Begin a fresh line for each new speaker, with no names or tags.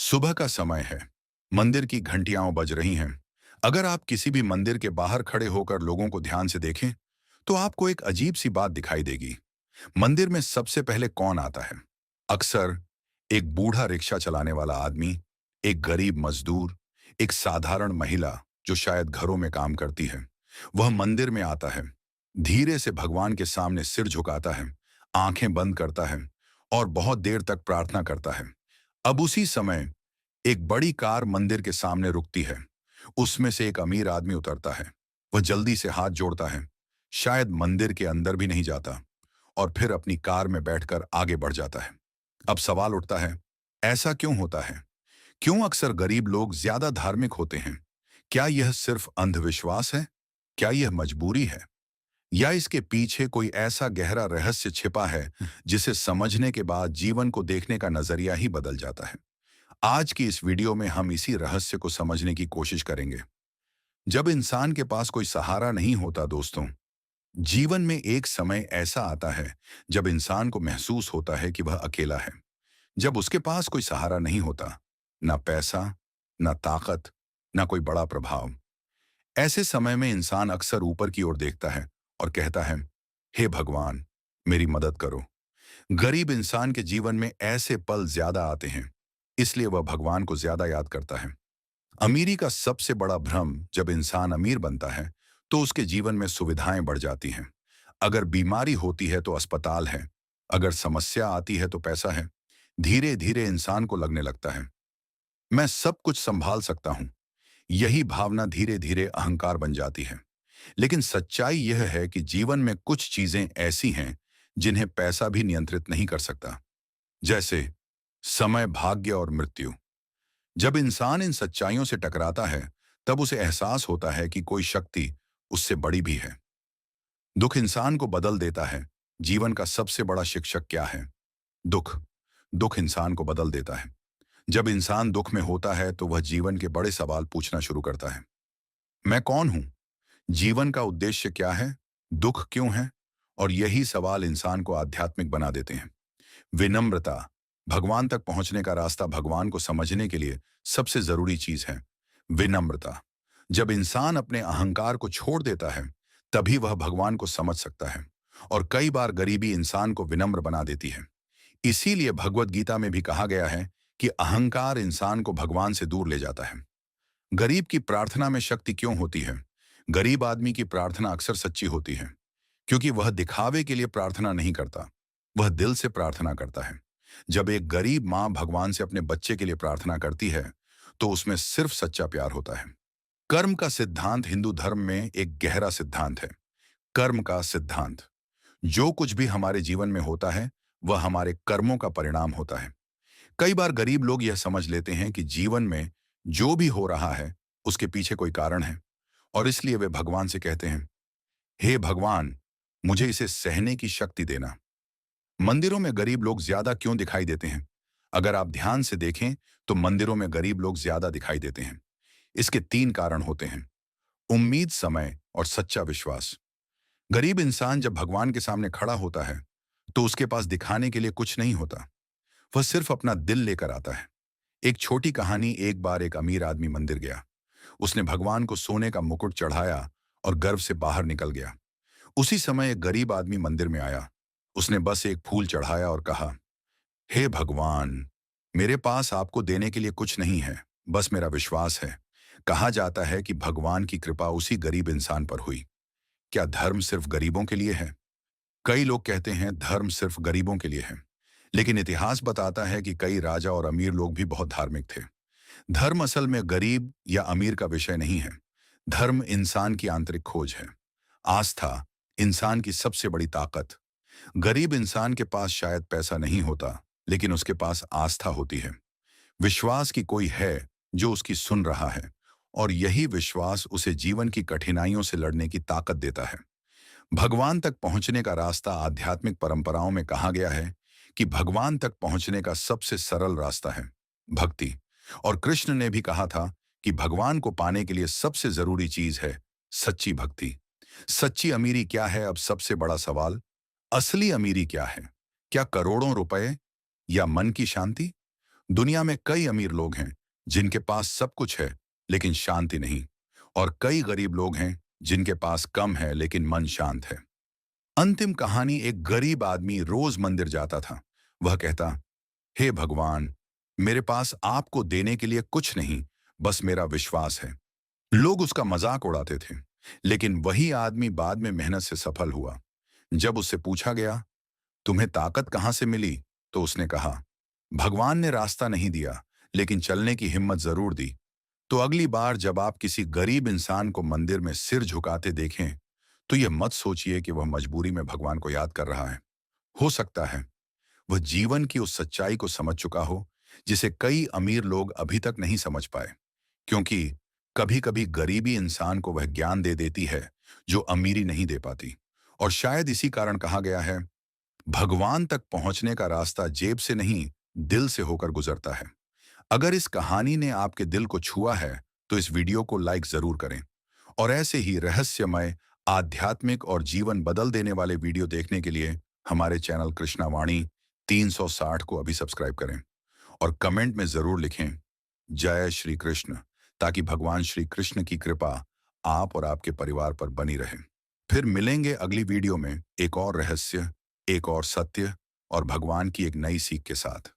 सुबह का समय है। मंदिर की घंटियां बज रही हैं। अगर आप किसी भी मंदिर के बाहर खड़े होकर लोगों को ध्यान से देखें, तो आपको एक अजीब सी बात दिखाई देगी। मंदिर में सबसे पहले कौन आता है? अक्सर एक बूढ़ा रिक्शा चलाने वाला आदमी, एक गरीब मजदूर, एक साधारण महिला जो शायद घरों में काम करती है। वह मंदिर में आता है, धीरे से भगवान के सामने सिर झुकाता है, आंखें बंद करता है और बहुत देर तक प्रार्थना करता है। अब उसी समय एक बड़ी कार मंदिर के सामने रुकती है। उसमें से एक अमीर आदमी उतरता है। वह जल्दी से हाथ जोड़ता है, शायद मंदिर के अंदर भी नहीं जाता, और फिर अपनी कार में बैठकर आगे बढ़ जाता है। अब सवाल उठता है, ऐसा क्यों होता है? क्यों अक्सर गरीब लोग ज्यादा धार्मिक होते हैं? क्या यह सिर्फ अंधविश्वास है? क्या यह मजबूरी है? या इसके पीछे कोई ऐसा गहरा रहस्य छिपा है जिसे समझने के बाद जीवन को देखने का नजरिया ही बदल जाता है? आज की इस वीडियो में हम इसी रहस्य को समझने की कोशिश करेंगे। जब इंसान के पास कोई सहारा नहीं होता दोस्तों, जीवन में एक समय ऐसा आता है जब इंसान को महसूस होता है कि वह अकेला है। जब उसके पास कोई सहारा नहीं होता, ना पैसा, ना ताकत, ना कोई बड़ा प्रभाव। ऐसे समय में इंसान अक्सर ऊपर की ओर देखता है और कहता है, हे भगवान, मेरी मदद करो। गरीब इंसान के जीवन में ऐसे पल ज्यादा आते हैं, इसलिए वह भगवान को ज्यादा याद करता है। अमीरी का सबसे बड़ा भ्रम, जब इंसान अमीर बनता है तो उसके जीवन में सुविधाएं बढ़ जाती हैं। अगर बीमारी होती है तो अस्पताल है, अगर समस्या आती है तो पैसा है। धीरे धीरे इंसान को लगने लगता है, मैं सब कुछ संभाल सकता हूं। यही भावना धीरे धीरे अहंकार बन जाती है। लेकिन सच्चाई यह है कि जीवन में कुछ चीजें ऐसी हैं जिन्हें पैसा भी नियंत्रित नहीं कर सकता, जैसे समय, भाग्य और मृत्यु। जब इंसान इन सच्चाइयों से टकराता है, तब उसे एहसास होता है कि कोई शक्ति उससे बड़ी भी है। दुख इंसान को बदल देता है। जीवन का सबसे बड़ा शिक्षक क्या है? दुख। दुख इंसान को बदल देता है। जब इंसान दुख में होता है तो वह जीवन के बड़े सवाल पूछना शुरू करता है। मैं कौन हूं? जीवन का उद्देश्य क्या है? दुख क्यों है? और यही सवाल इंसान को आध्यात्मिक बना देते हैं। विनम्रता। भगवान तक पहुंचने का रास्ता, भगवान को समझने के लिए सबसे जरूरी चीज है विनम्रता। जब इंसान अपने अहंकार को छोड़ देता है, तभी वह भगवान को समझ सकता है। और कई बार गरीबी इंसान को विनम्र बना देती है। इसीलिए भगवत गीता में भी कहा गया है कि अहंकार इंसान को भगवान से दूर ले जाता है। गरीब की प्रार्थना में शक्ति क्यों होती है? गरीब आदमी की प्रार्थना अक्सर सच्ची होती है, क्योंकि वह दिखावे के लिए प्रार्थना नहीं करता, वह दिल से प्रार्थना करता है। जब एक गरीब माँ भगवान से अपने बच्चे के लिए प्रार्थना करती है, तो उसमें सिर्फ सच्चा प्यार होता है। कर्म का सिद्धांत हिंदू धर्म में एक गहरा सिद्धांत है। कर्म का सिद्धांत, जो कुछ भी हमारे जीवन में होता है, वह हमारे कर्मों का परिणाम होता है। कई बार गरीब लोग यह समझ लेते हैं कि जीवन में जो भी हो रहा है, उसके पीछे कोई कारण है, और इसलिए वे भगवान से कहते हैं, हे भगवान, मुझे इसे सहने की शक्ति देना। मंदिरों में गरीब लोग ज्यादा क्यों दिखाई देते हैं? अगर आप ध्यान से देखें, तो मंदिरों में गरीब लोग ज्यादा दिखाई देते हैं। इसके तीन कारण होते हैं: उम्मीद, समय और सच्चा विश्वास। गरीब इंसान जब भगवान के सामने खड़ा होता है, तो उसके पास दिखाने के लिए कुछ नहीं होता। वह सिर्फ अपना दिल लेकर आता है। एक छोटी कहानी, एक बार एक अमीर आदमी मंदिर गया। उसने भगवान को सोने का मुकुट चढ़ाया और गर्व से बाहर निकल गया। उसी समय एक गरीब आदमी मंदिर में आया। उसने बस एक फूल चढ़ाया और कहा, हे भगवान, मेरे पास आपको देने के लिए कुछ नहीं है, बस मेरा विश्वास है। कहा जाता है कि भगवान की कृपा उसी गरीब इंसान पर हुई। क्या धर्म सिर्फ गरीबों के लिए है? कई लोग कहते हैं धर्म सिर्फ गरीबों के लिए है, लेकिन इतिहास बताता है कि कई राजा और अमीर लोग भी बहुत धार्मिक थे। धर्म असल में गरीब या अमीर का विषय नहीं है। धर्म इंसान की आंतरिक खोज है। आस्था इंसान की सबसे बड़ी ताकत। गरीब इंसान के पास शायद पैसा नहीं होता, लेकिन उसके पास आस्था होती है। विश्वास कि कोई है जो उसकी सुन रहा है, और यही विश्वास उसे जीवन की कठिनाइयों से लड़ने की ताकत देता है। भगवान तक पहुंचने का रास्ता, आध्यात्मिक परंपराओं में कहा गया है कि भगवान तक पहुंचने का सबसे सरल रास्ता है भक्ति। और कृष्ण ने भी कहा था कि भगवान को पाने के लिए सबसे जरूरी चीज है सच्ची भक्ति। सच्ची अमीरी क्या है? अब सबसे बड़ा सवाल, असली अमीरी क्या है? क्या करोड़ों रुपए या मन की शांति? दुनिया में कई अमीर लोग हैं जिनके पास सब कुछ है लेकिन शांति नहीं, और कई गरीब लोग हैं जिनके पास कम है लेकिन मन शांत है। अंतिम कहानी, एक गरीब आदमी रोज मंदिर जाता था। वह कहता, हे भगवान, मेरे पास आपको देने के लिए कुछ नहीं, बस मेरा विश्वास है। लोग उसका मजाक उड़ाते थे, लेकिन वही आदमी बाद में मेहनत से सफल हुआ। जब उससे पूछा गया, तुम्हें ताकत कहां से मिली, तो उसने कहा, भगवान ने रास्ता नहीं दिया, लेकिन चलने की हिम्मत जरूर दी। तो अगली बार जब आप किसी गरीब इंसान को मंदिर में सिर झुकाते देखें, तो यह मत सोचिए कि वह मजबूरी में भगवान को याद कर रहा है। हो सकता है वह जीवन की उस सच्चाई को समझ चुका हो जिसे कई अमीर लोग अभी तक नहीं समझ पाए, क्योंकि कभी कभी गरीबी इंसान को वह ज्ञान दे देती है जो अमीरी नहीं दे पाती। और शायद इसी कारण कहा गया है, भगवान तक पहुंचने का रास्ता जेब से नहीं, दिल से होकर गुजरता है। अगर इस कहानी ने आपके दिल को छुआ है, तो इस वीडियो को लाइक जरूर करें, और ऐसे ही रहस्यमय, आध्यात्मिक और जीवन बदल देने वाले वीडियो देखने के लिए हमारे चैनल कृष्णावाणी 360 को अभी सब्सक्राइब करें, और कमेंट में जरूर लिखें, जय श्री कृष्ण, ताकि भगवान श्री कृष्ण की कृपा आप और आपके परिवार पर बनी रहे। फिर मिलेंगे अगली वीडियो में एक और रहस्य, एक और सत्य और भगवान की एक नई सीख के साथ।